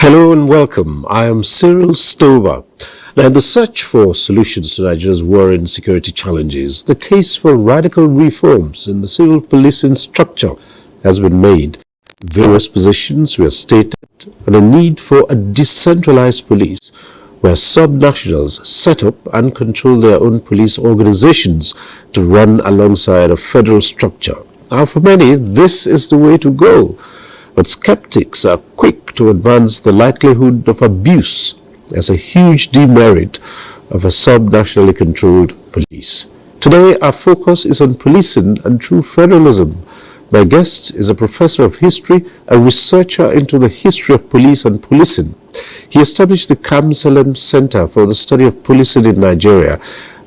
Hello and welcome. I am Cyril Stover. Now, in the search for solutions to Nigeria's war and security challenges, the case for radical reforms in the civil policing structure has been made. Various positions were stated on a need for a decentralized police where subnationals set up and control their own police organizations to run alongside a federal structure. Now, for many, this is the way to go. But skeptics are quick to advance the likelihood of abuse as a huge demerit of a subnationally controlled police. Today, our focus is on policing and true federalism. My guest is a professor of history, a researcher into the history of police and policing. He established the Kamsalem Center for the Study of Policing in Nigeria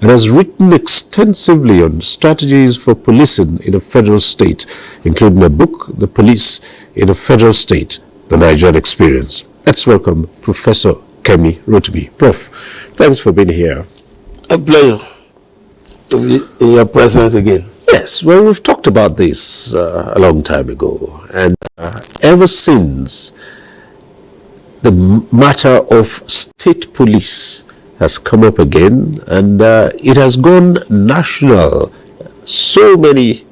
and has written extensively on strategies for policing in a federal state, including a book, The Police in a Federal State, The Nigerian Experience. Let's welcome Professor Kemi Rotimi. Prof, thanks for being here. A pleasure to be in your presence again. Yes, well, we've talked about this a long time ago, and ever since, the matter of state police has come up again, and it has gone national. So many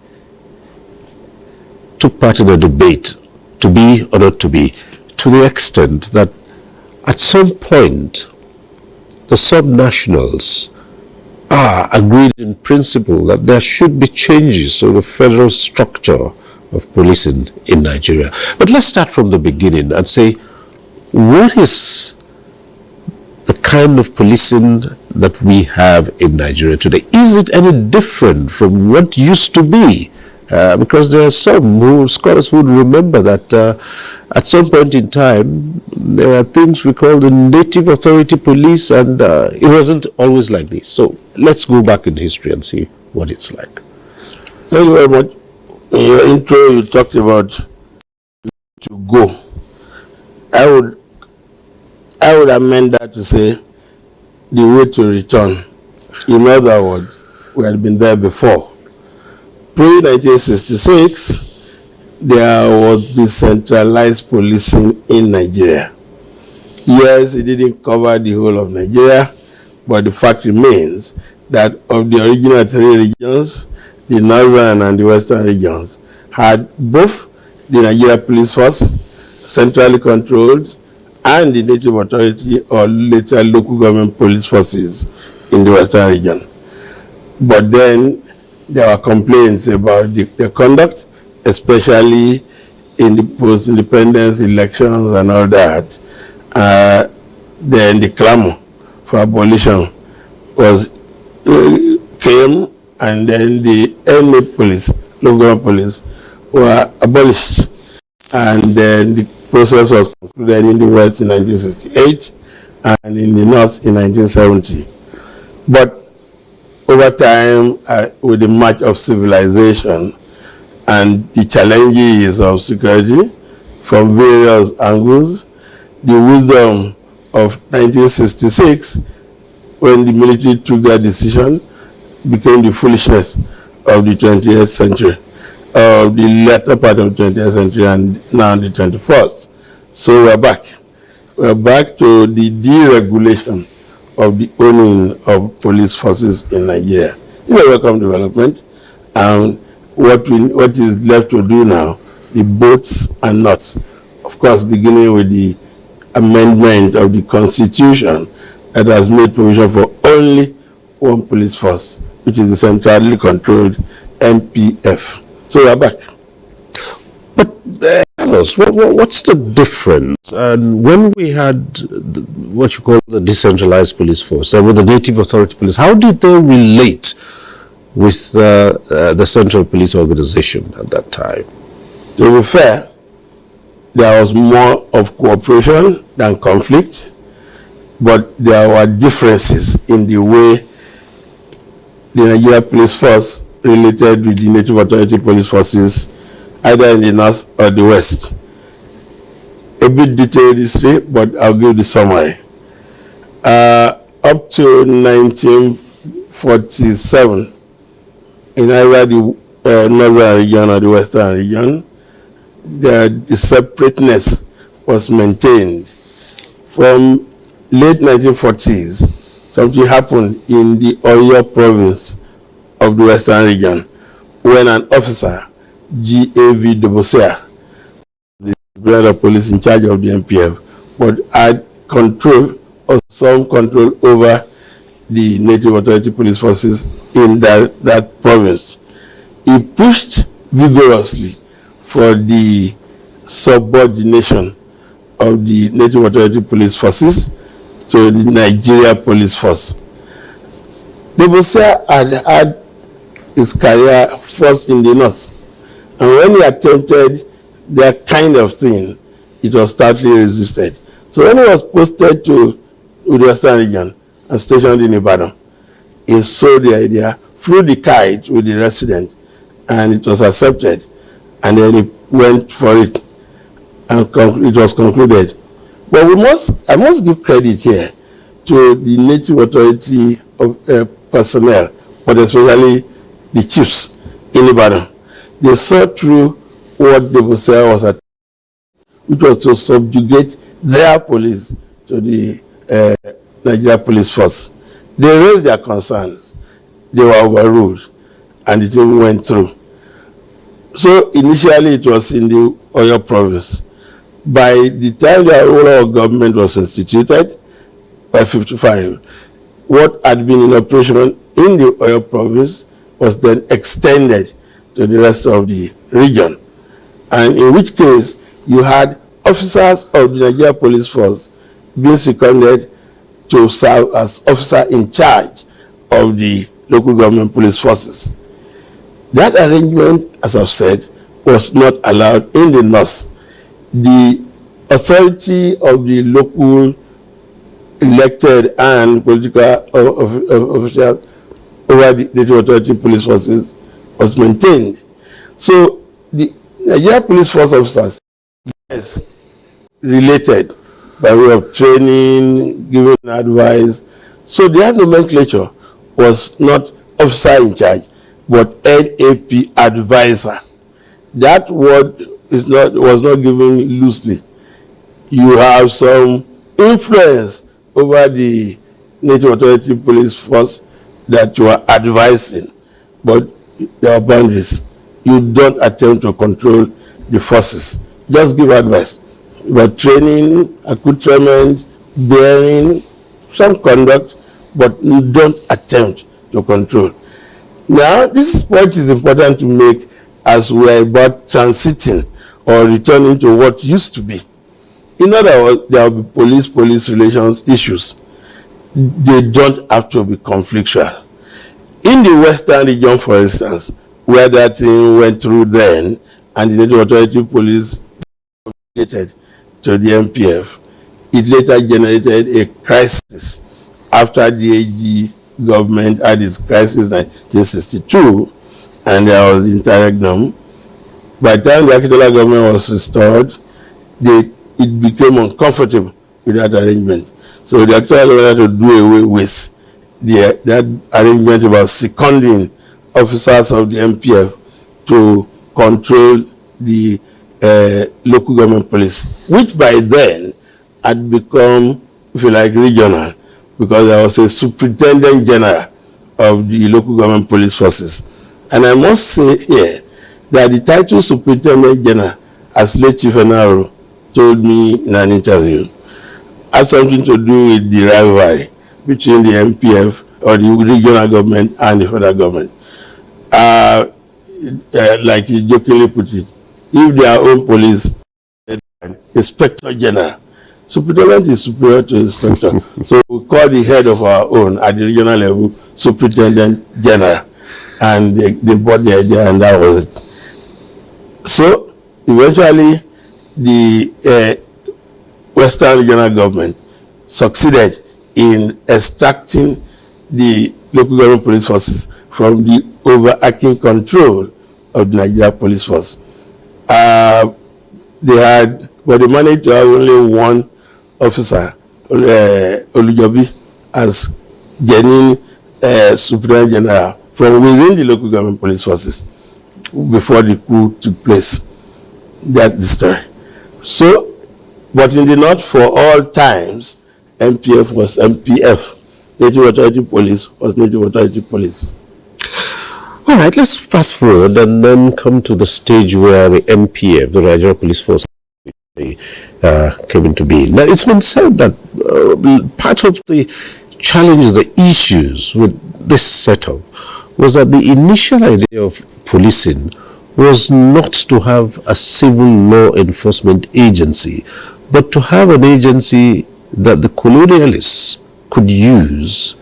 took part in the debate, to be or not to be, to the extent that at some point the subnationals are agreed in principle that there should be changes to the federal structure of policing in Nigeria. But let's start from the beginning and say, what is the kind of policing that we have in Nigeria today? Is it any different from what used to be? Because there are some scholars who would remember that at some point in time, there were things we call the native authority police, and it wasn't always like this. So let's go back in history and see what it's like. Thank you very much. In your intro, you talked about to go. I would amend that to say the way to return. In other words, we had been there before. Pre-1966, there was decentralized policing in Nigeria. Yes, it didn't cover the whole of Nigeria, but the fact remains that of the original three regions, the northern and the western regions had both the Nigeria Police Force, centrally controlled, and the native authority or later local government police forces in the western region. But then there were complaints about the conduct, especially in the post-independence elections and all that. Then the clamor for abolition came, and then the NTA police, local government police, were abolished. And then the process was concluded in the West in 1968 and in the North in 1970. But over time, with the march of civilization and the challenges of security from various angles, the wisdom of 1966, when the military took their decision, became the foolishness of the 20th century, of the latter part of the 20th century and now the 21st. So we're back. We're back to the deregulation of the owning of police forces in Nigeria. It's a welcome development, and what is left to do now, the bolts and nuts, of course, beginning with the amendment of the Constitution that has made provision for only one police force, which is the centrally controlled MPF. So we're back. But tell us, what's the difference? And when we had what you call the decentralized police force, with the native authority police, how did they relate with the central police organization at that time? To be fair, there was more of cooperation than conflict, but there were differences in the way the Nigeria Police Force related with the native authority police forces, either in the north or the west. A bit detailed history, but I'll give the summary. Up to 1947, in either the northern region or the western region, the separateness was maintained from late 1940s, something happened in the Oyo province of the Western region when an officer, G.A.V. Dobosea, the brother of police in charge of the NPF, but had control or some control over the Native Authority police forces in that province. He pushed vigorously for the subordination of the Native Authority police forces to the Nigeria police force. Dobosea had his career first in the north, and when he attempted that kind of thing, it was stoutly resisted. So when he was posted to the Western region and stationed in Ibadan, he sold the idea, flew the kite with the resident, and it was accepted, and then he went for it, and it was concluded. But I must give credit here to the Native Authority of personnel, but especially the chiefs in Ibadan. They saw through what the Dobosea was at, which was to subjugate their police to the Nigeria police force. They raised their concerns. They were overruled, and the thing went through. So initially it was in the Oyo province. By the time the overall government was instituted, by 55, what had been in operation in the Oyo province was then extended to the rest of the region. And in which case, you had officers of the Nigeria police force being seconded to serve as officer in charge of the local government police forces. That arrangement, as I've said, was not allowed in the north. The authority of the local elected and political officials over the Native Authority police forces was maintained. So the Nigeria police force officers, yes, related by way of training, giving advice. So their nomenclature was not officer in charge, but NAP advisor. That word was not given loosely. You have some influence over the Native Authority police force that you are advising, but there are boundaries. You don't attempt to control the forces. Just give advice about training, accoutrement, bearing, some conduct, but you don't attempt to control. Now, this point is important to make as we are about transiting or returning to what used to be. In other words, there will be police-police relations issues. They don't have to be conflictual. In the Western region, for instance, where that thing went through then, and the Native Authority police related to the NPF, it later generated a crisis after the AG government had its crisis in 1962, and there was interregnum. By the time the Akitola government was restored, it became uncomfortable with that arrangement. So the Akitola government had to do away with that arrangement about seconding officers of the NPF to control the local government police, which by then had become, if you like, regional, because there was a superintendent general of the local government police forces. And I must say here that the title superintendent general, as late Chief Enaro told me in an interview, has something to do with the rivalry between the NPF or the regional government and the federal government. Like he jokingly put it, if their own police, inspector general, superintendent is superior to inspector. So we call the head of our own at the regional level superintendent general. And they bought the idea, and that was it. So eventually, the Western regional government succeeded in extracting the local government police forces from the overarching control of the Nigeria police force. They managed to have only one officer, Olujobi, as genuine superintendent general from within the local government police forces before the coup took place. That's the story. So But in the north, for all times, MPF was MPF. Native Authority Police was Native Authority Police. All right, let's fast forward and then come to the stage where the MPF, the Nigerian Police Force, came into being. Now, it's been said that part of the challenges, the issues with this setup was that the initial idea of policing was not to have a civil law enforcement agency, but to have an agency that the colonialists could use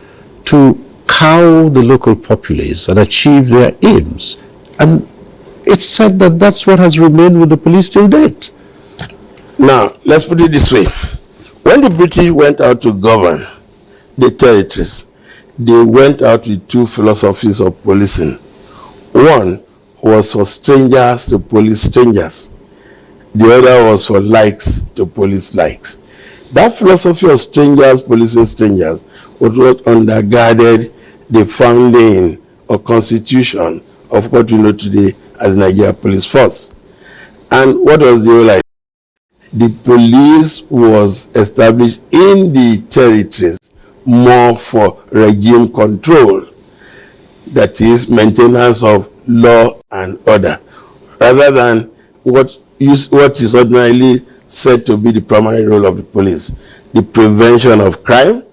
to cow the local populace and achieve their aims. And it's said that that's what has remained with the police till date. Now, let's put it this way. When the British went out to govern the territories, they went out with two philosophies of policing. One was for strangers to police strangers. The other was for likes to police likes. That philosophy of strangers policing strangers was what undergirded the founding or constitution of what we know today as Nigeria Police Force. And what was the whole idea? The police was established in the territories more for regime control, that is, maintenance of law and order, rather than what is ordinarily said to be the primary role of the police, the prevention of crime,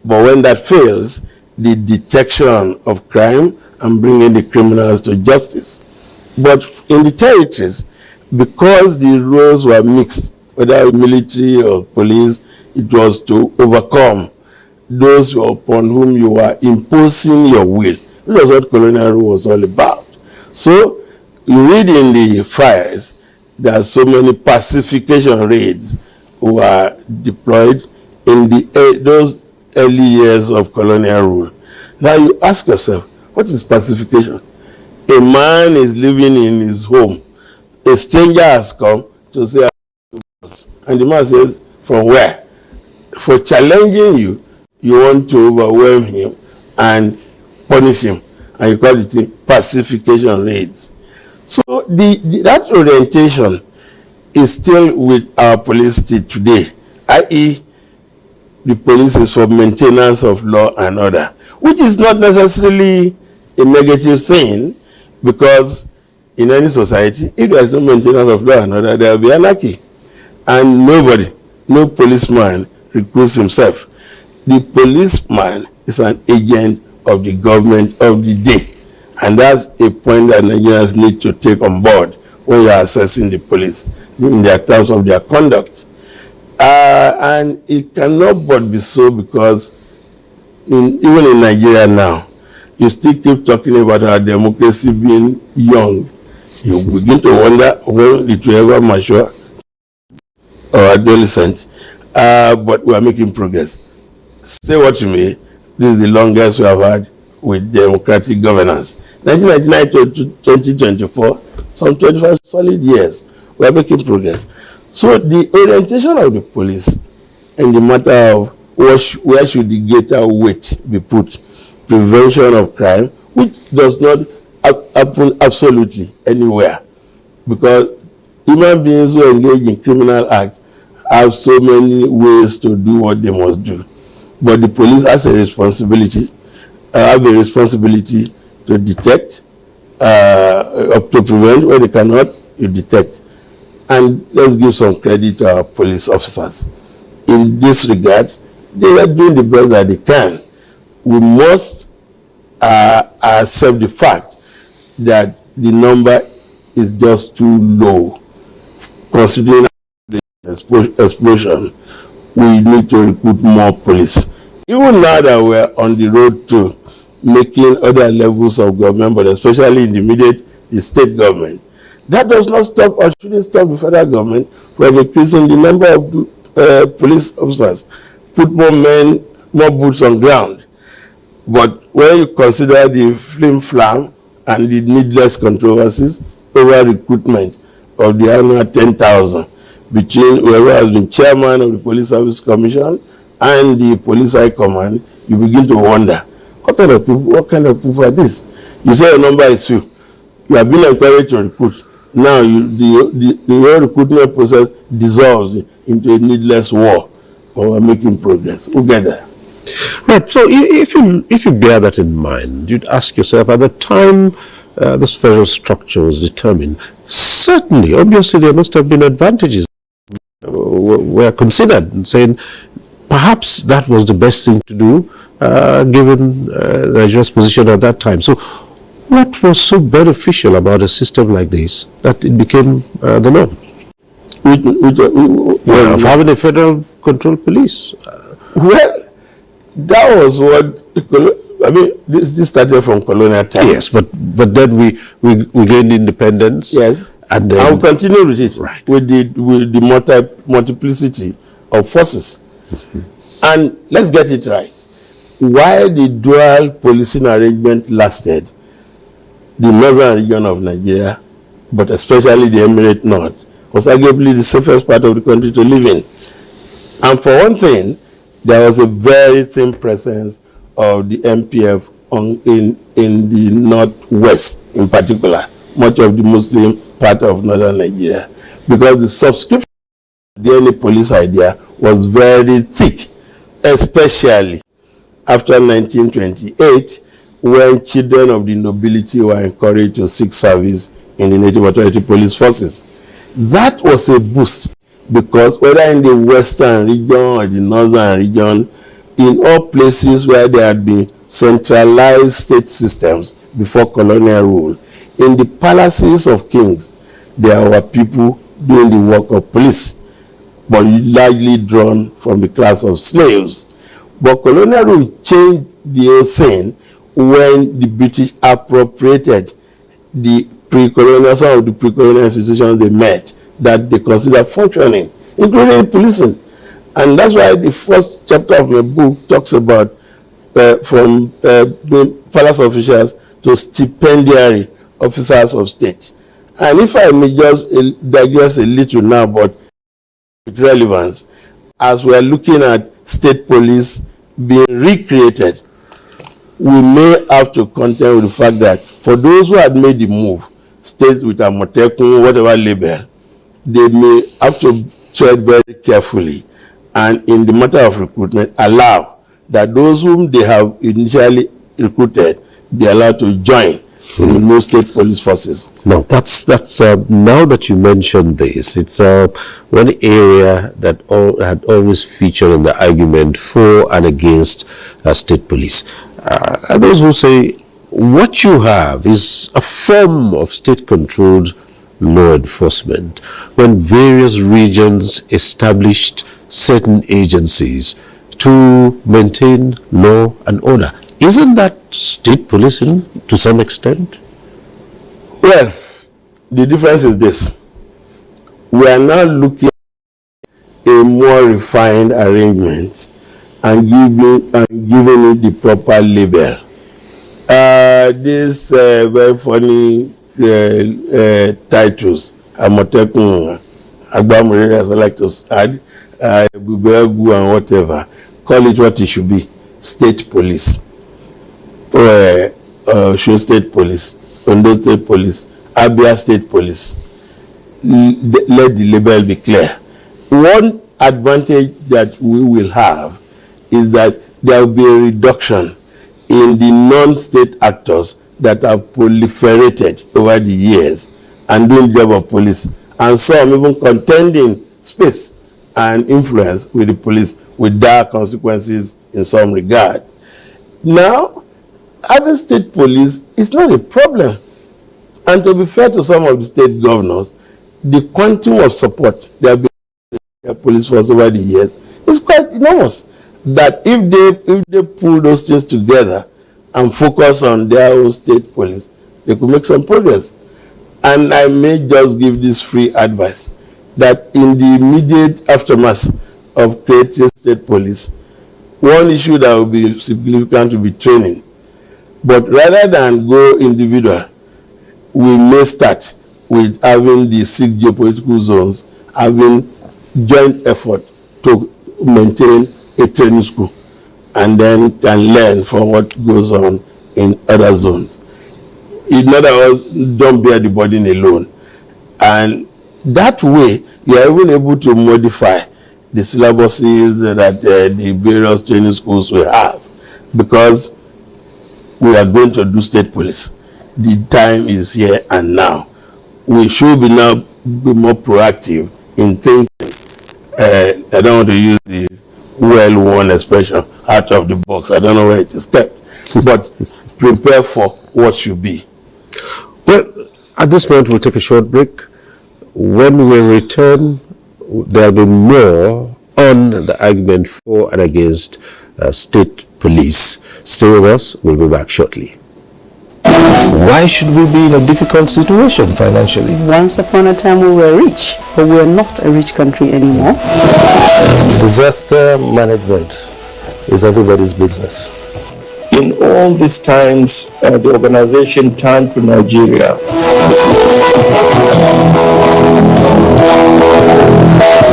but when that fails, the detection of crime and bringing the criminals to justice. But in the territories, because the roles were mixed, whether military or police, it was to overcome those upon whom you were imposing your will. It was what colonial rule was all about. So you read in the files that so many pacification raids were deployed in those early years of colonial rule. Now you ask yourself, what is pacification? A man is living in his home. A stranger has come to say, and the man says, from where? For challenging you, you want to overwhelm him and punish him. And you call it pacification raids. So that orientation is still with our police state today, i.e., the police is for maintenance of law and order, which is not necessarily a negative thing, because in any society, if there is no maintenance of law and order, there will be anarchy. And no policeman recruits himself. The policeman is an agent of the government of the day. And that's a point that Nigerians need to take on board when you are assessing the police in their terms of their conduct. And it cannot but be so, because even in Nigeria now, you still keep talking about our democracy being young. You begin to wonder when it will ever mature or adolescent. But we are making progress. Say what you may, this is the longest we have had with democratic governance. 1999 to 2024, some 25 solid years, we are making progress. So the orientation of the police in the matter of where should the greater weight be put, prevention of crime, which does not happen absolutely anywhere, because human beings who engage in criminal acts have so many ways to do what they must do. But the police has a responsibility, to detect, to prevent. Where they cannot, you detect. And let's give some credit to our police officers. In this regard, they are doing the best that they can. We must accept the fact that the number is just too low. Considering the explosion, we need to recruit more police. Even now that we're on the road to making other levels of government, but especially in the state government, that does not stop or shouldn't stop the federal government from increasing the number of police officers, put more men, more boots on ground. But when you consider the flim-flam and the needless controversies over recruitment of the annual 10,000 between whoever has been chairman of the Police Service Commission and the Police High Command, you begin to wonder, what kind of people are this? You say your number is few. You have been encouraged to recruit. Now the whole recruitment process dissolves into a needless war, but we're making progress. We'll get there. Right. So if you bear that in mind, you'd ask yourself, at the time this federal structure was determined, certainly, obviously, there must have been advantages were considered, and saying perhaps that was the best thing to do, given Nigeria's position at that time. So what was so beneficial about a system like this that it became the norm? Of having a federal controlled police. Well, that was what, I mean, this started from colonial times. Yes, but then we gained independence. Yes, and then I will continue with it, right, with the multiplicity of forces. And let's get it right. Why the dual policing arrangement lasted, the northern region of Nigeria, but especially the Emirate North, was arguably the safest part of the country to live in. And for one thing, there was a very thin presence of the MPF in the northwest, in particular, much of the Muslim part of northern Nigeria, because the subscription to the DNA police idea was very thick, especially after 1928, when children of the nobility were encouraged to seek service in the Native Authority police forces. That was a boost, because whether in the western region or the northern region, in all places where there had been centralized state systems before colonial rule, in the palaces of kings, there were people doing the work of police, but largely drawn from the class of slaves. But colonial rule changed the whole thing when the British appropriated the pre-colonial, some of the pre-colonial institutions they met that they consider functioning, including policing. And that's why the first chapter of my book talks about from palace officials to stipendiary officers of state. And if I may just digress a little now, but with relevance, as we are looking at state police being recreated, we may have to contend with the fact that for those who had made the move, states with a Motekun, whatever label, they may have to tread very carefully, and in the matter of recruitment, allow that those whom they have initially recruited be allowed to join the new state police forces. No, that's now that you mentioned this, it's one area that had always featured in the argument for and against state police. And those who say what you have is a form of state-controlled law enforcement when various regions established certain agencies to maintain law and order. Isn't that state policing to some extent? Well, the difference is this. We are now looking at a more refined arrangement and giving it the proper label. These very funny titles, Amotekun, Agbamure, as I like to add, Bubegu and whatever, call it what it should be, state police. Osun State Police, Ondo State Police, Abia State Police. Let the label be clear. One advantage that we will have is that there will be a reduction in the non-state actors that have proliferated over the years and doing the job of police, and some even contending space and influence with the police with dire consequences in some regard. Now, having state police is not a problem. And to be fair to some of the state governors, the quantum of support they have been their police force over the years is quite enormous. That if they pull those things together and focus on their own state police, they could make some progress. And I may just give this free advice that in the immediate aftermath of creating state police, one issue that will be significant will be training. But rather than go individual, we may start with having the 6 geopolitical zones, having joint effort to maintain a training school, and then can learn from what goes on in other zones. In other words, don't bear the burden alone. And that way, you are even able to modify the syllabuses that the various training schools will have, because we are going to do state police. The time is here and now. We should be more proactive in thinking. I don't want to use the well-worn expression, out of the box. I don't know where it is kept, but prepare for what should be. Well, at this point, we'll take a short break. When we return, there'll be more on the argument for and against state police. Stay with us. We'll be back shortly. Why should we be in a difficult situation financially? Once upon a time we were rich, but we are not a rich country anymore. Disaster management is everybody's business. In all these times, the organization turned to Nigeria.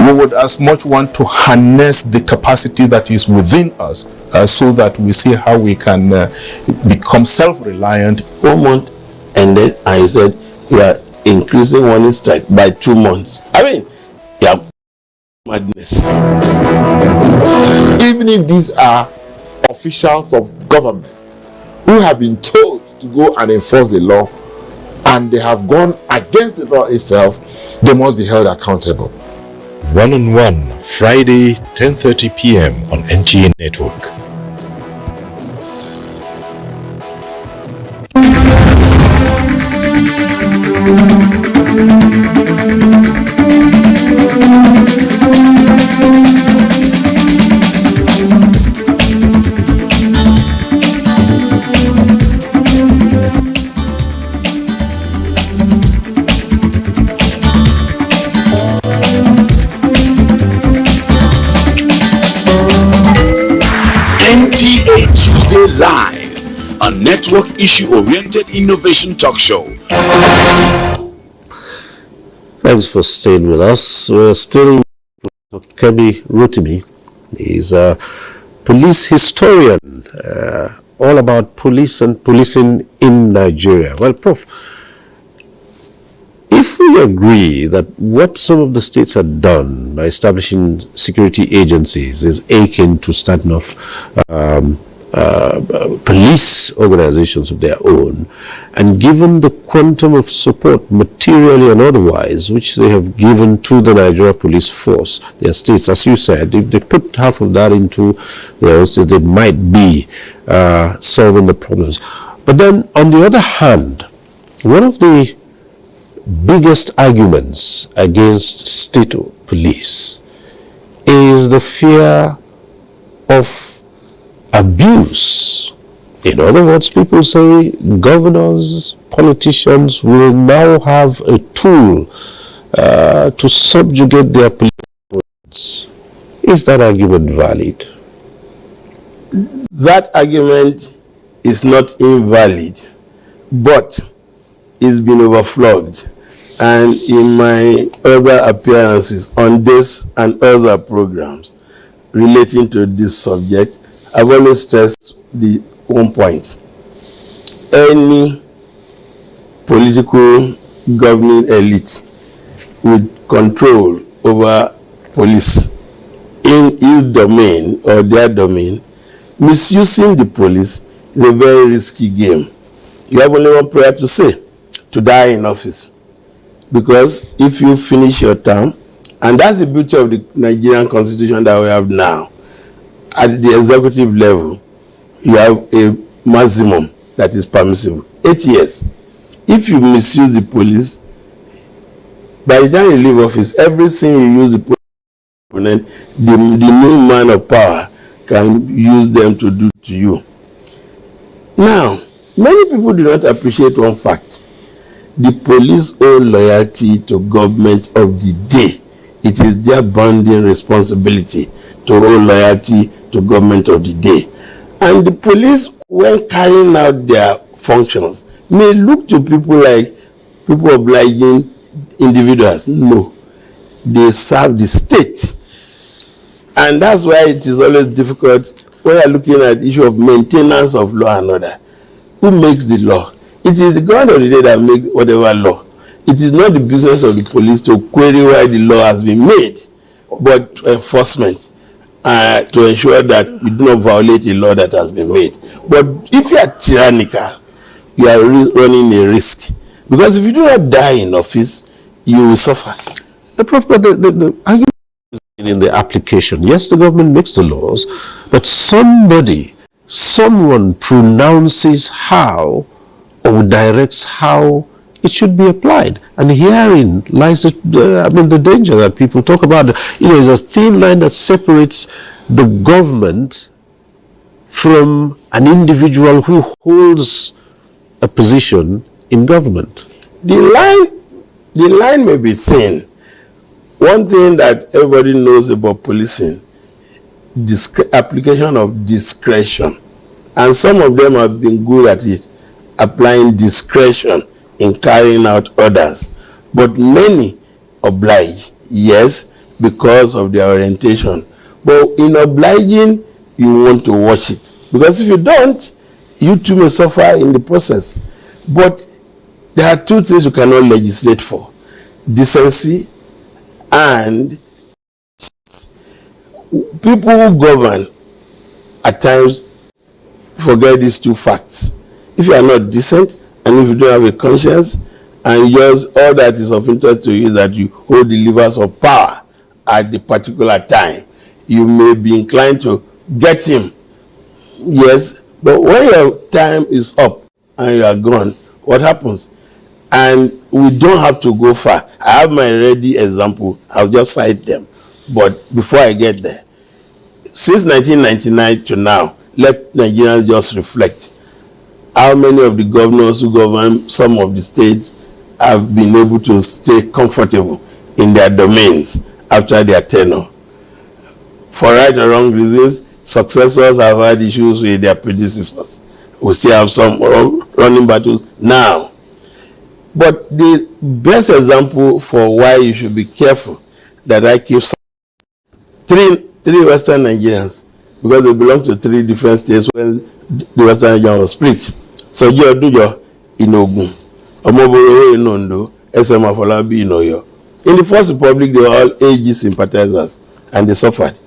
We would as much want to harness the capacity that is within us so that we see how we can become self-reliant. 1 month ended and you said you are increasing warning strike by 2 months. I mean, yeah, madness. Even if these are officials of government who have been told to go and enforce the law and they have gone against the law itself, they must be held accountable. One-on-One, Friday, 10:30 p.m. on NTA Network. NTA Tuesday Live, a network issue-oriented innovation talk show. Thanks for staying with us. We're still with Kemi Rotimi. He's a police historian, all about police and policing in Nigeria. Well, Prof, if we agree that what some of the states have done by establishing security agencies is akin to starting off police organizations of their own, and given the quantum of support, materially and otherwise, which they have given to the Nigeria police force, their states, as you said, if they put half of that into their states, they might be solving the problems. But then, on the other hand, one of the biggest arguments against state police is the fear of abuse. In other words, people say governors, politicians will now have a tool to subjugate their police. Is that argument valid? That argument is not invalid, but it's been overflogged. And in my other appearances on this and other programs relating to this subject, I've always stressed the one point. Any political governing elite with control over police in his domain or their domain, misusing the police is a very risky game. You have only one prayer to say: to die in office. Because if you finish your term, and that's the beauty of the Nigerian constitution that we have now, at the executive level, you have a maximum that is permissible, 8 years. If you misuse the police, by the time you leave office, everything you use the police, the new man of power can use them to do to you. Now, many people do not appreciate one fact. The police owe loyalty to government of the day. It is their bonding responsibility to owe loyalty to government of the day. And the police, when carrying out their functions, may look to people like people obliging individuals. No, they serve the state. And that's why it is always difficult when you're looking at the issue of maintenance of law and order. Who makes the law? It is the government of the day that makes whatever law. it is not the business of the police to query why the law has been made, but enforcement to ensure that you do not violate a law that has been made. But if you are tyrannical, you are running a risk, because if you do not die in office, you will suffer. The Prof, but the argument in the application, yes, the government makes the laws, but someone pronounces how or directs how it should be applied. And herein lies the danger that people talk about. There's a thin line that separates the government from an individual who holds a position in government. The line may be thin. One thing that everybody knows about policing, application of discretion. And some of them have been good at it, applying discretion in carrying out orders. But many oblige, yes, because of their orientation. But in obliging, you want to watch it. Because if you don't, you too may suffer in the process. But there are two things you cannot legislate for: decency and people who govern at times forget these two facts. If you are not decent, and if you don't have a conscience, and just all that is of interest to you is that you hold the levers of power at the particular time, you may be inclined to get him. Yes, but when your time is up and you are gone, what happens? And we don't have to go far. I have my ready example. I'll just cite them. But before I get there, since 1999 to now, let Nigerians just reflect. How many of the governors who govern some of the states have been able to stay comfortable in their domains after their tenure? For right or wrong reasons, successors have had issues with their predecessors. We still have some running battles now. But the best example for why you should be careful that I keep three Western Nigerians, because they belong to three different states when the Western Nigerian was split. So Dujo in Ogun, Omoboro in Ondo, SM Afolabi in Oyo. In the First Republic, they were all AG sympathizers, and they suffered.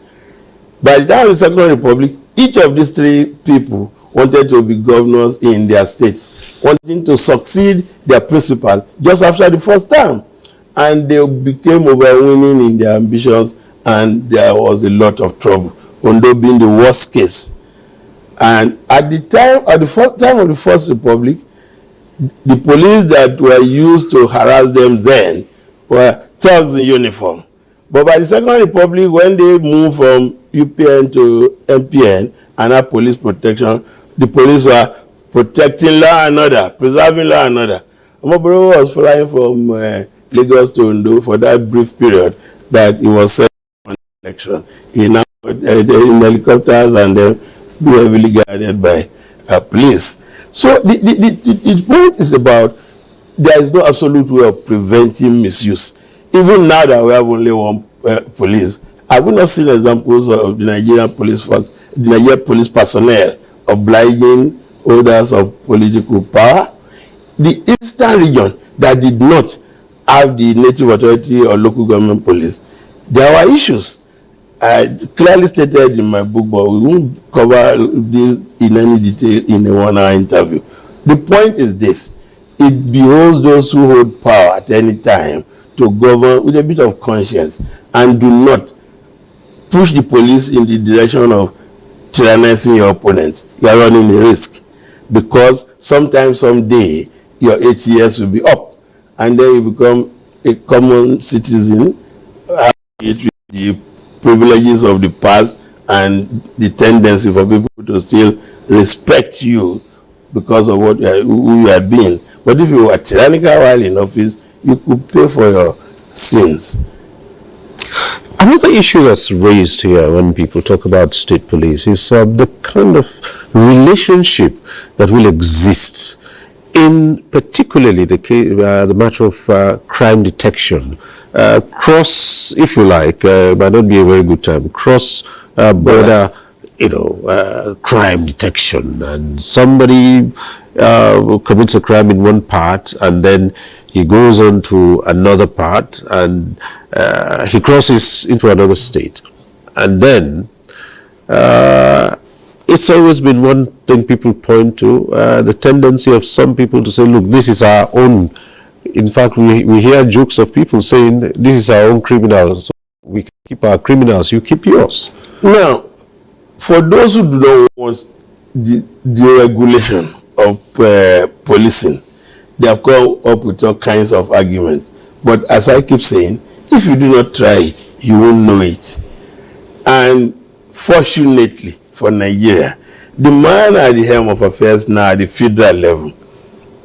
By the time of the Second Republic, each of these three people wanted to be governors in their states, wanting to succeed their principals just after the first term. And they became overweening in their ambitions, and there was a lot of trouble, Ondo being the worst case. And at the first time of the First Republic, the police that were used to harass them then were thugs in uniform. But by the Second Republic, when they moved from UPN to MPN and had police protection, the police were protecting law and order, preserving law and order. Omoboro was flying from Lagos to Ondo for that brief period that he was sent on election. He now in helicopters and then be heavily guarded by police. So the point is about there is no absolute way of preventing misuse. Even now that we have only one police, I have not seen examples of the Nigerian police force, the Nigerian police personnel obliging holders of political power. The eastern region that did not have the native authority or local government police, there were issues. I clearly stated in my book, but we won't cover this in any detail in a 1-hour interview. The point is this: it behoves those who hold power at any time to govern with a bit of conscience and do not push the police in the direction of tyrannizing your opponents. You are running a risk, because sometimes, someday, your 8 years will be up, and then you become a common citizen with the privileges of the past and the tendency for people to still respect you because of who you had been. But if you were tyrannical while in office, you could pay for your sins. Another issue that's raised here when people talk about state police is the kind of relationship that will exist in particularly the matter of crime detection, cross, if you like, might not be a very good term, cross border, crime detection. And somebody commits a crime in one part, and then he goes on to another part, and he crosses into another state. And then it's always been one thing people point to, the tendency of some people to say, look, this is our own. In fact, we hear jokes of people saying, this is our own criminal. So we keep our criminals, you keep yours. Now, for those who do not want the deregulation of policing, they have come up with all kinds of arguments. But as I keep saying, if you do not try it, you won't know it. And fortunately for Nigeria, the man at the helm of affairs now at the federal level,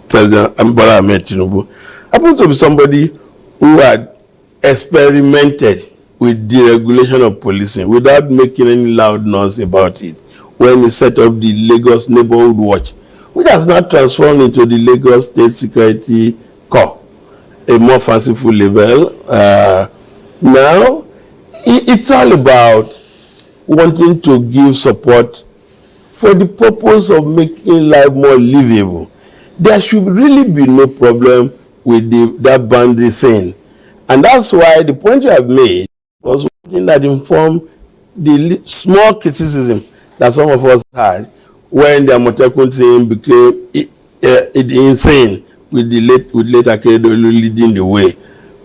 President Bola Ahmed Tinubu, happens to be somebody who had experimented with deregulation of policing without making any loud noise about it when he set up the Lagos Neighborhood Watch, which has now transformed into the Lagos State Security Corps, a more fanciful label. Now, it's all about wanting to give support for the purpose of making life more livable. There should really be no problem with that boundary thing. And that's why the point you have made was one thing that informed the small criticism that some of us had when the Amotekun thing became insane with late Akeredolu leading the way.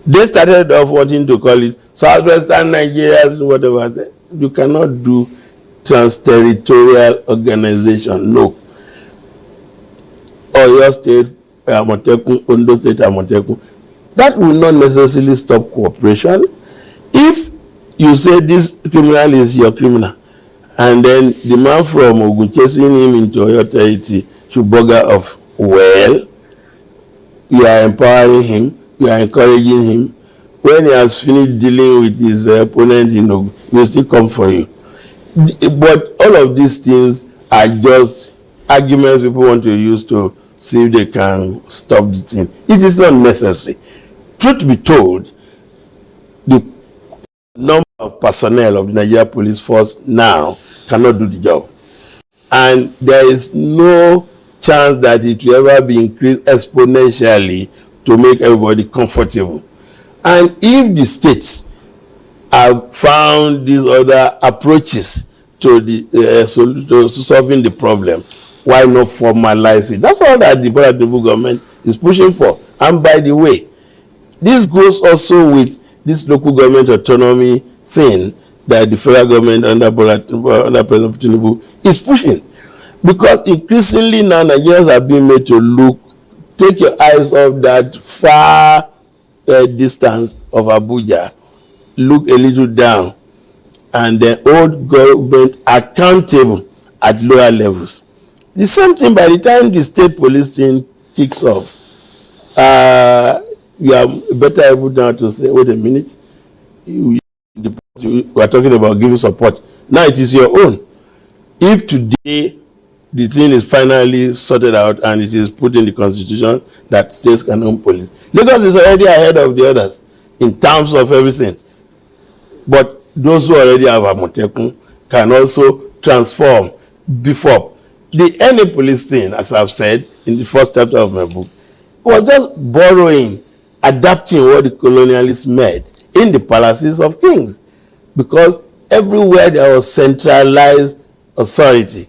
They started off wanting to call it Southwestern Nigeria, whatever. You cannot do trans-territorial organization, no. Or your state, Amotekun, Ondo State, Amotekun. That will not necessarily stop cooperation. If you say this criminal is your criminal, and then the man from Ogun chasing him into your territory should bugger off, well, you are empowering him, you are encouraging him. When he has finished dealing with his opponent in Ogun, he will still come for you. But all of these things are just arguments people want to use to see if they can stop the thing. It is not necessary. Truth be told, the number of personnel of the Nigeria Police Force now cannot do the job. And there is no chance that it will ever be increased exponentially to make everybody comfortable. And if the states have found these other approaches to to solving the problem, why not formalize it? That's all that the Prospective government is pushing for. And by the way, this goes also with this local government autonomy thing that the federal government under President Tinubu is pushing. Because increasingly now Nigerians are being made to take your eyes off that far distance of Abuja, look a little down, and then hold government accountable at lower levels. The same thing by the time the state police thing kicks off, you are better able now to say, wait a minute, we are talking about giving support. Now it is your own. If today the thing is finally sorted out and it is put in the constitution that states can own police, Lagos is already ahead of the others in terms of everything. But those who already have Amotekun can also transform before. The NTA police thing, as I've said in the first chapter of my book, was just borrowing, adapting what the colonialists made in the palaces of kings. Because everywhere there was centralized authority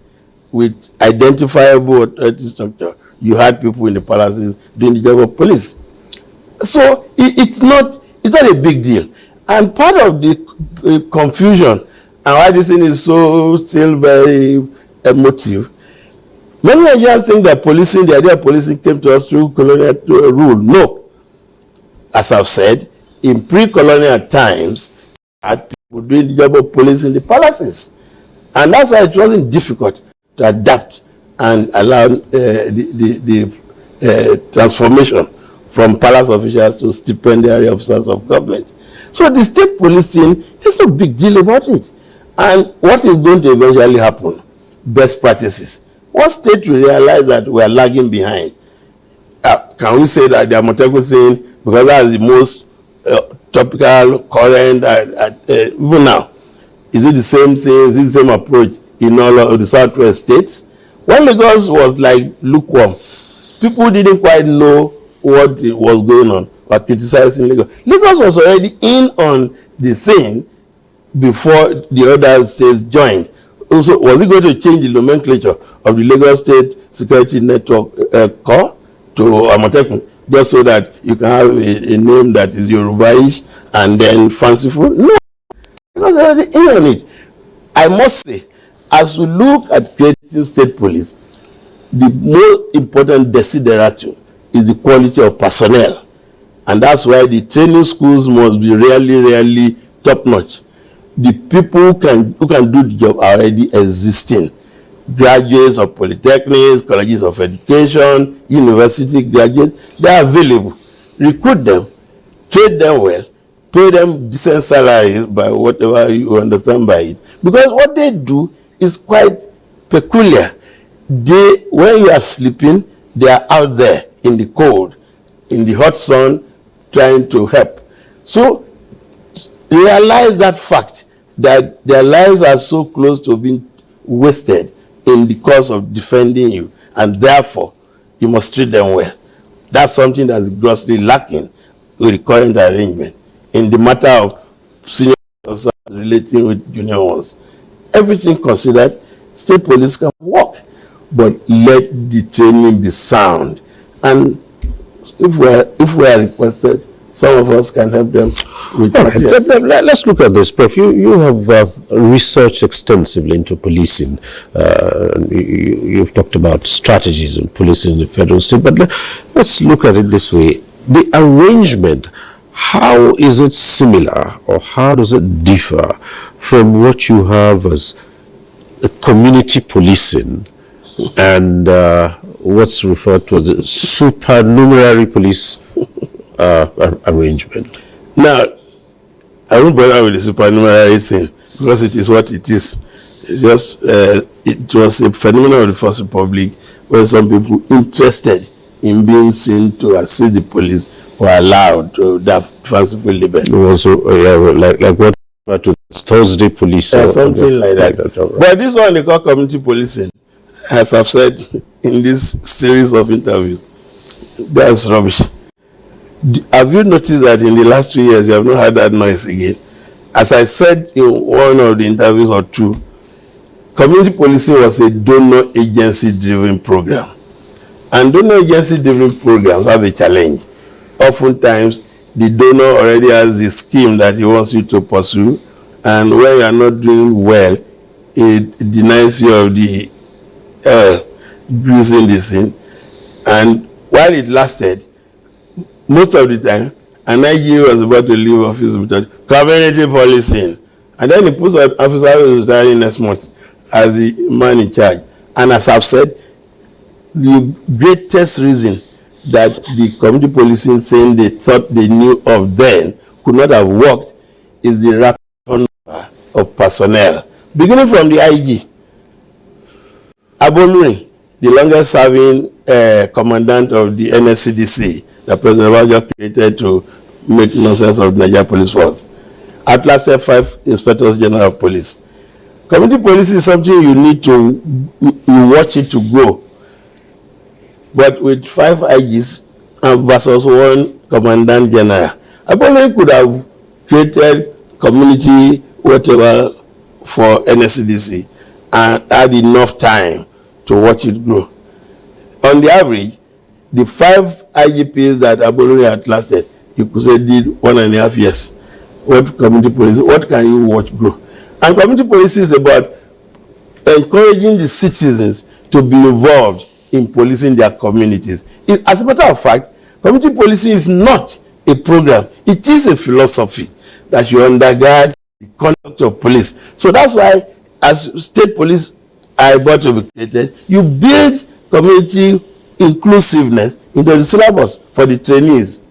with identifiable authority structure, you had people in the palaces doing the job of police. So it's not a big deal. And part of the confusion and why this thing is still very emotive, many Nigerians think that the idea of policing came to us through colonial rule. No. As I've said, in pre-colonial times, had people doing the job of police in the palaces. And that's why it wasn't difficult to adapt and allow the transformation from palace officials to stipendiary officers of government. So the state policing, there's no big deal about it. And what is going to eventually happen? Best practices. What state will realize that we are lagging behind? Can we say that the Amotekun thing, because that's the most topical, current, even now, is it the same thing, is it the same approach in all of the southwest states? When Lagos was like lukewarm, people didn't quite know what was going on were criticizing Lagos. Lagos was already in on the scene before the other states joined. Also, was it going to change the nomenclature of the Lagos State Security Network Corps to Amotekun just so that you can have a name that is Yorubaish and then fanciful? No, it was already in on it. I must say, as we look at creating state police, the most important desideratum is the quality of personnel, and that's why the training schools must be really top notch. The people who can do the job are already existing. Graduates of polytechnics, colleges of education, university graduates, they are available. Recruit them, train them well, pay them decent salaries by whatever you understand by it. Because what they do is quite peculiar. When you are sleeping, they are out there in the cold, in the hot sun, trying to help. So realize that fact, that their lives are so close to being wasted in the cause of defending you, and therefore you must treat them well. That's something that's grossly lacking with the current arrangement in the matter of senior officers relating with junior ones. Everything considered, state police can work, but let the training be sound. And if we are requested, some of us can help them with materials. Let's look at this, Prof. You have researched extensively into policing. You've talked about strategies in policing in the federal state, but let's look at it this way. The arrangement, how is it similar or how does it differ from what you have as community policing and what's referred to as the supernumerary police arrangement? Now, I won't bother with the supernumerary thing because it is what it is. It's just it was a phenomenon of the First Republic where some people interested in being seen to assist the police were allowed to that fanciful liberty. Also, like what to Thursday police or something like that. But this one they call community policing, as I've said in this series of interviews, that's rubbish. Have you noticed that in the last 2 years you have not heard that noise again? As I said in one of the interviews or two, community policing was a donor agency driven program. And donor agency driven programs have a challenge. Oftentimes, the donor already has a scheme that he wants you to pursue, and when you are not doing well, it denies you of the greasing this thing. And while it lasted, most of the time, an IG was about to leave office without community policing. And then he puts an officer who is retiring next month as the man in charge. And as I've said, the greatest reason that the community policing thing they thought they knew of then could not have worked is the rapid turnover of personnel. Beginning from the IG, Aboluri, the longest serving commandant of the NSCDC, that President Abuja created to make nonsense of the Nigerian police force, outlasted 5 inspectors general of police. Community police is something you need to watch it to grow. But with 5 IGs and versus 1 commandant general, I probably could have created community whatever for NSCDC and had enough time to watch it grow. On the average, the 5 IGPs that Aboluri had lasted, you could say did 1.5 years. What community police, what can you watch grow? And community police is about encouraging the citizens to be involved in policing their communities. As a matter of fact, community policing is not a program. It is a philosophy that you undergird the conduct of police. So that's why, as state police are about to be created, you build community inclusiveness into the syllabus for the trainees.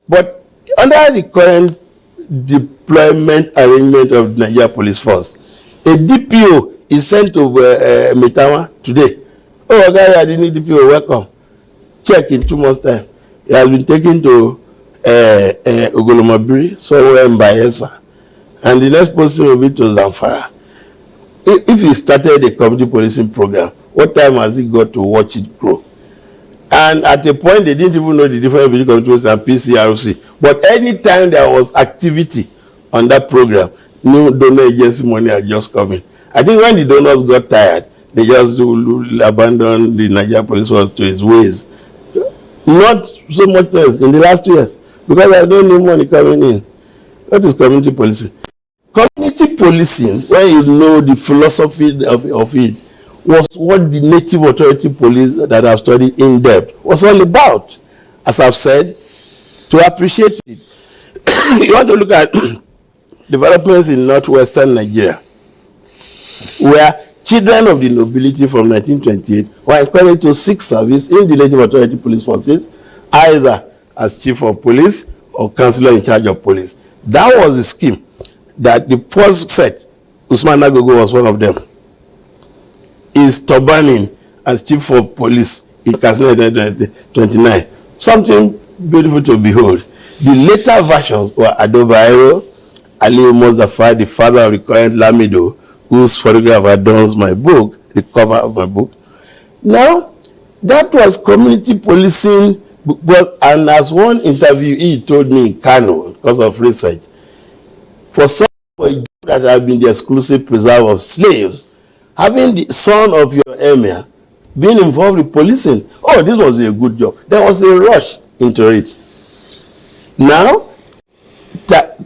But under the current deployment arrangement of the Nigeria Police Force, a DPO is sent to Metawa today. Oh, okay, I didn't need DPO, welcome. Check in 2 months' time. He has been taken to Ogolomabiri, somewhere in Bayelsa. And the next person will be to Zamfara. If he started a community policing program, what time has he got to watch it grow? And at a point, they didn't even know the difference between controls and PCRC. But anytime there was activity on that program, new donor agency money had just come in. I think when the donors got tired, they just abandoned the Nigerian police force to its ways. Not so much less in the last 2 years, because there's no new money coming in. What is community policing? Community policing, when you know the philosophy of it, was what the native authority police that I've studied in depth was all about. As I've said, to appreciate it, you want to look at developments in northwestern Nigeria, where children of the nobility from 1928 were encouraged to seek service in the native authority police forces, either as chief of police or councillor in charge of police. That was the scheme that the first set, Usman Nagogo was one of them, is turbaning as chief of police in Katsina 1929. Something beautiful to behold. The later versions were Ado Bayero, Ali Mustafa, the father of the current Lamido, whose photograph adorns my book, the cover of my book. Now, that was community policing, and as one interviewee told me in Kano, because of research, for some that have been the exclusive preserver of slaves, having the son of your emir being involved with policing, oh, this was a good job. There was a rush into it. Now,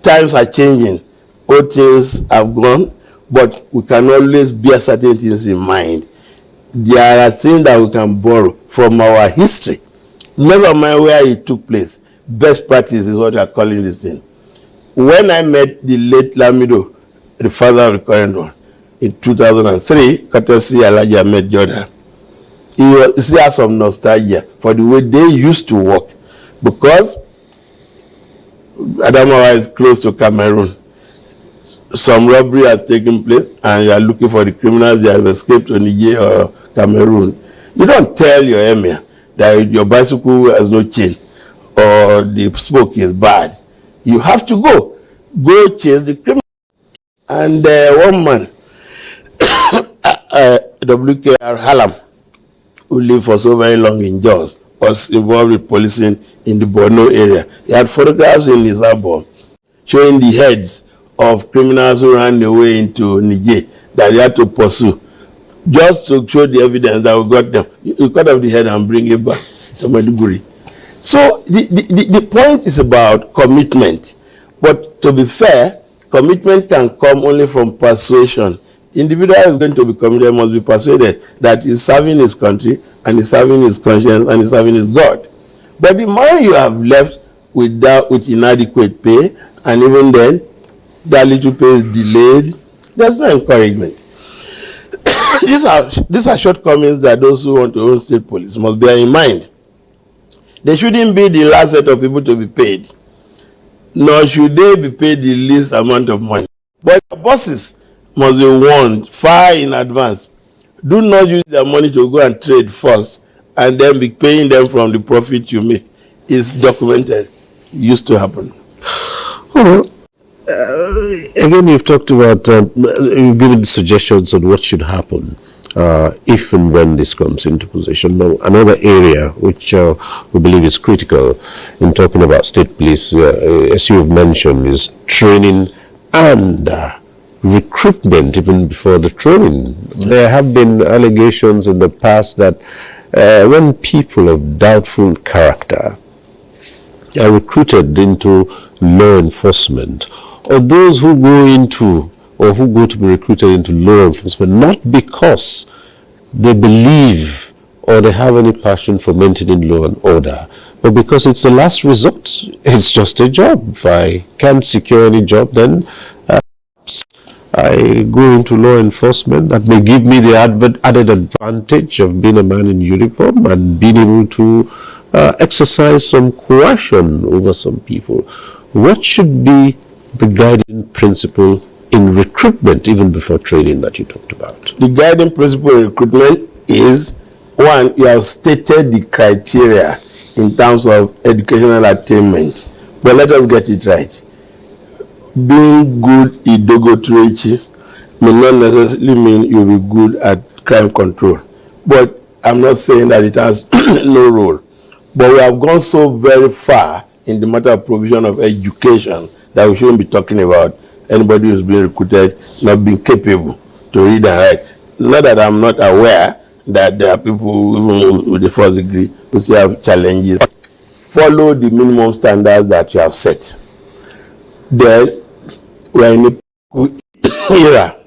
times are changing. Old things have gone, but we can always bear certain things in mind. There are things that we can borrow from our history. Never mind where it took place. Best practice is what we are calling this thing. When I met the late Lamido, the father of the current one, in 2003, courtesy Alhaji Ahmed Jordan, he has some nostalgia for the way they used to work, because Adamawa is close to Cameroon. Some robbery has taken place and you are looking for the criminals that have escaped to Niger or Cameroon. You don't tell your emir that your bicycle has no chain or the smoke is bad. You have to go chase the criminal. And one man, WKR Halam, who lived for so very long in Jos, was involved with policing in the Borno area. He had photographs in his album showing the heads of criminals who ran away into Niger that they had to pursue, just to show the evidence that we got them. You cut off the head and bring it back to Maiduguri. So the point is about commitment. But to be fair, commitment can come only from persuasion. Individual is going to be committed, must be persuaded that he's serving his country and he's serving his conscience and he's serving his God. But the more you have left with inadequate pay, and even then, that little pay is delayed, there's no encouragement. These are shortcomings that those who want to own state police must bear in mind. They shouldn't be the last set of people to be paid, nor should they be paid the least amount of money. But the bosses must be warned far in advance. Do not use their money to go and trade first and then be paying them from the profit you make. It's documented. It used to happen. Well, again, you've talked about, you've given suggestions on what should happen if and when this comes into position. Now, another area which we believe is critical in talking about state police, as you have mentioned, is training and recruitment even before the training. There have been allegations in the past that when people of doubtful character are recruited into law enforcement, or those who go into or who go to be recruited into law enforcement, not because they believe or they have any passion for maintaining law and order, but because it's the last resort. It's just a job. If I can't secure any job, then I go into law enforcement. That may give me the added advantage of being a man in uniform and being able to exercise some coercion over some people. What should be the guiding principle in recruitment, even before training, that you talked about? The guiding principle in recruitment is, one, you have stated the criteria in terms of educational attainment. But let us get it right. Being good idogoturechi may not necessarily mean you'll be good at crime control. But I'm not saying that it has no role. But we have gone so very far in the matter of provision of education that we shouldn't be talking about anybody who's being recruited not being capable to read and write. Not that I'm not aware that there are people even with the first degree who still have challenges. Follow the minimum standards that you have set. Then we're in a era.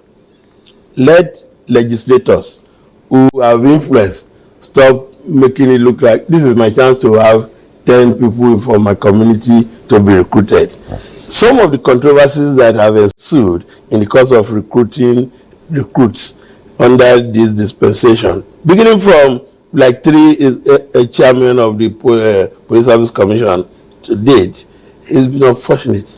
Let legislators who have influence stop making it look like this is my chance to have 10 people from my community to be recruited. Some of the controversies that have ensued in the course of recruiting recruits under this dispensation, beginning from like a chairman of the Police Service Commission to date, has been unfortunate.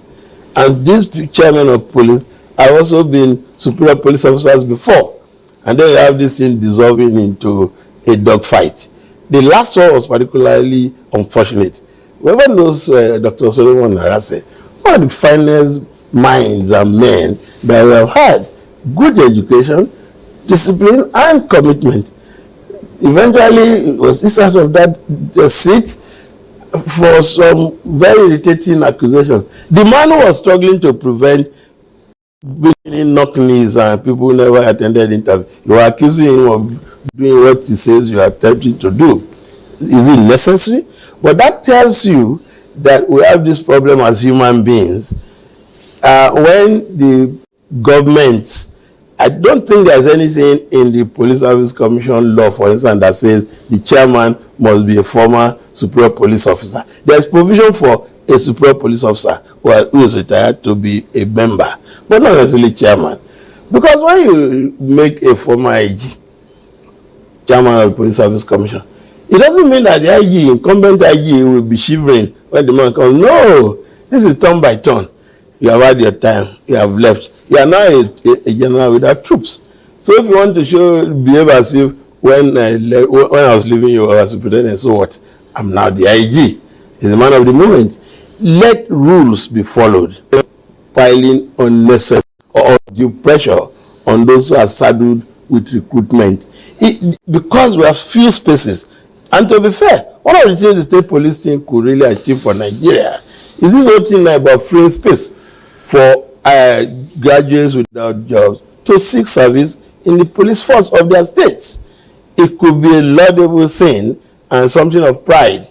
And these chairmen of police have also been superior police officers before. And then you have this thing dissolving into a dogfight. The last one was particularly unfortunate. Whoever knows Dr. Solomon Narase, one of the finest minds and men that we have had, good education, discipline, and commitment. Eventually, it was instead of that seat for some very irritating accusations. The man who was struggling to prevent bringing knock-knees and people who never attended interview, you are accusing him of doing what he says you are attempting to do. Is it necessary? But that tells you that we have this problem as human beings. When the government, I don't think there's anything in the Police Service Commission law, for instance, that says the chairman must be a former superior police officer. There's provision for a superior police officer who is retired to be a member, but not necessarily chairman. Because when you make a former IG chairman of the Police Service Commission, it doesn't mean that the IG, incumbent IG, will be shivering when the man comes. No, this is turn by turn. You have had your time, you have left. You are now a general without troops. So if you want to behave as if when I was leaving you, I was superintendent, so what? I'm now the IG. He's the man of the moment. Let rules be followed. Piling unnecessary or undue pressure on those who are saddled with recruitment. Because we have few spaces. And to be fair, one of the things the state police team could really achieve for Nigeria is this whole thing about freeing space for graduates without jobs to seek service in the police force of their states. It could be a laudable thing and something of pride.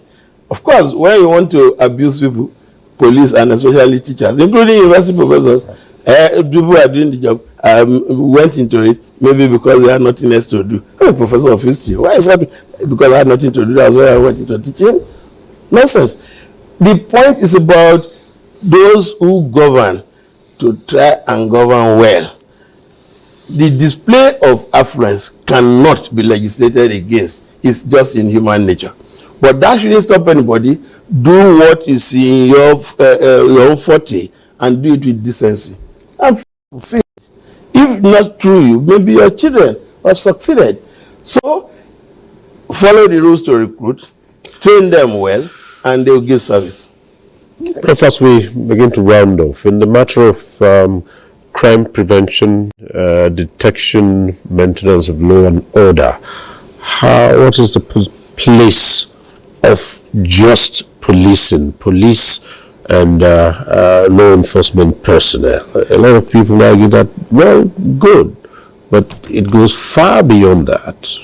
Of course, when you want to abuse people, police and especially teachers, including university professors, people who are doing the job went into it maybe because they had nothing else to do. I'm a professor of history. Why is that? Because I had nothing to do. That's why I went into teaching. Nonsense. The point is about those who govern to try and govern well. The display of affluence cannot be legislated against. It's just in human nature. But that shouldn't stop anybody. Do what is in your own forte and do it with decency. And fulfill it. If not through you, maybe your children have succeeded. So follow the rules to recruit, train them well, and they will give service. Prof, as we begin to round off, in the matter of crime prevention, detection, maintenance of law and order, what is the place of just policing, police and law enforcement personnel? A lot of people argue that, well, good, but it goes far beyond that.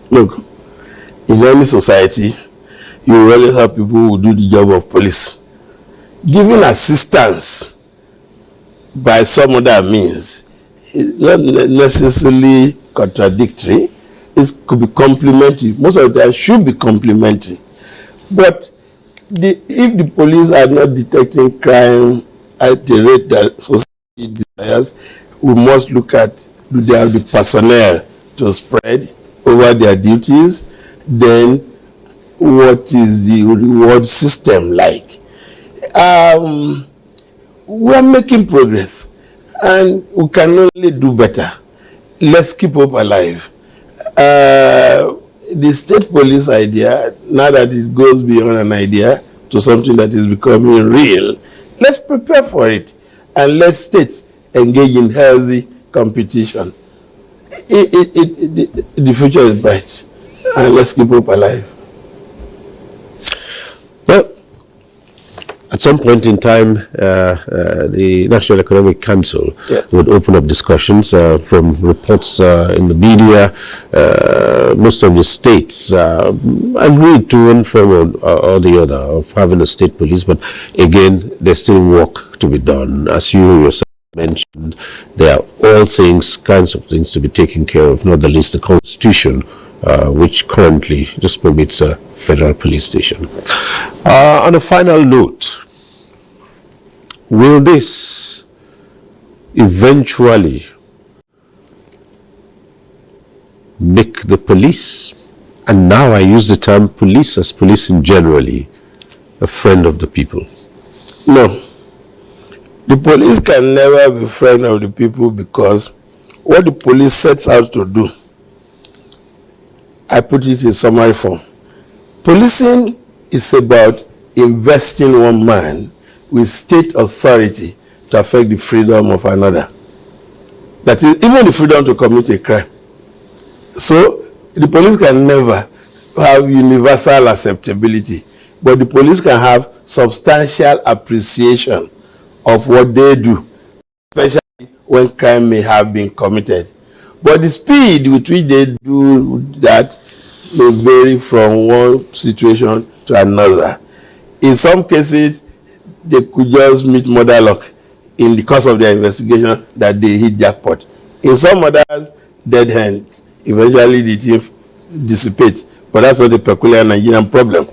Look, in any society, you will always have people who do the job of police. Giving assistance by some other means is not necessarily contradictory. It could be complementary. Most of the time should be complementary. But if the police are not detecting crime at the rate that society desires, we must look at, do they have the personnel to spread over their duties? Then what is the reward system like? We are making progress and we can only do better. Let's keep hope alive. The state police idea, now that it goes beyond an idea to something that is becoming real, let's prepare for it and let states engage in healthy competition. The future is bright and let's keep hope alive. at some point in time, the National Economic Council would open up discussions. From reports in the media, most of the states agreed to one form or the other of having a state police, but again, there's still work to be done. As you yourself mentioned, there are kinds of things to be taken care of, not the least the Constitution, which currently just permits a federal police station. On a final note, will this eventually make the police, and now I use the term police as policing generally, a friend of the people? No. The police can never be a friend of the people, because what the police sets out to do, I put it in summary form. Policing is about investing one man with state authority to affect the freedom of another. That is, even the freedom to commit a crime. So, the police can never have universal acceptability, but the police can have substantial appreciation of what they do, especially when crime may have been committed. But the speed with which they do that may vary from one situation to another. In some cases, they could just meet murder luck in the course of their investigation that they hit jackpot. In some others, dead hands. Eventually, the thing dissipates. But that's not a peculiar Nigerian problem.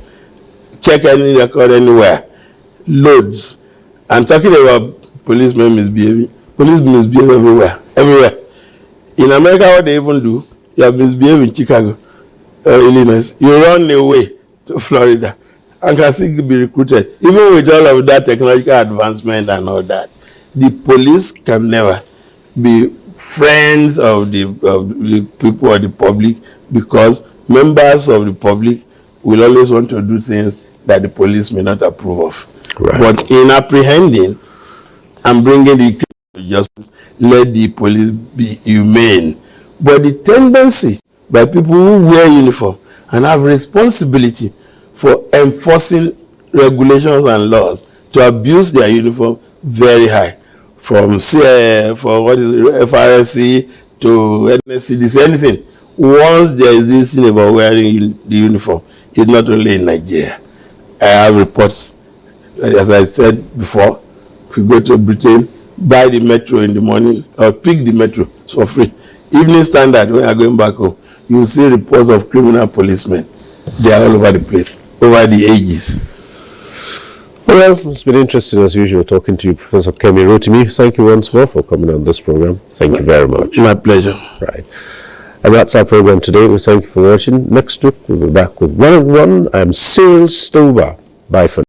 Check any record anywhere. Loads. I'm talking about policemen misbehaving. Policemen misbehave everywhere. Everywhere. In America, what they even do, you have misbehaved in Chicago, Illinois. You run away to Florida and can still be recruited. Even with all of that technological advancement and all that, the police can never be friends of the people or the public, because members of the public will always want to do things that the police may not approve of. Right. But in apprehending and bringing the justice, let the police be humane. But the tendency by people who wear uniform and have responsibility for enforcing regulations and laws to abuse their uniform very high. From FRSC to NSCDC, anything. Once there is this thing about wearing the uniform, it's not only in Nigeria. I have reports, as I said before, if you go to Britain, buy the metro in the morning or pick the metro, it's for free. Evening Standard, when you're going back home, you will see reports of criminal policemen. They are all over the place, over the ages. Well, it's been interesting as usual talking to you, Professor Kemi Rotimi. Thank you once more for coming on this program. Thank you very much. My pleasure. Right. And that's our program today. We thank you for watching. Next week, we'll be back with one-on-one. I'm Cyril Stover. Bye for now.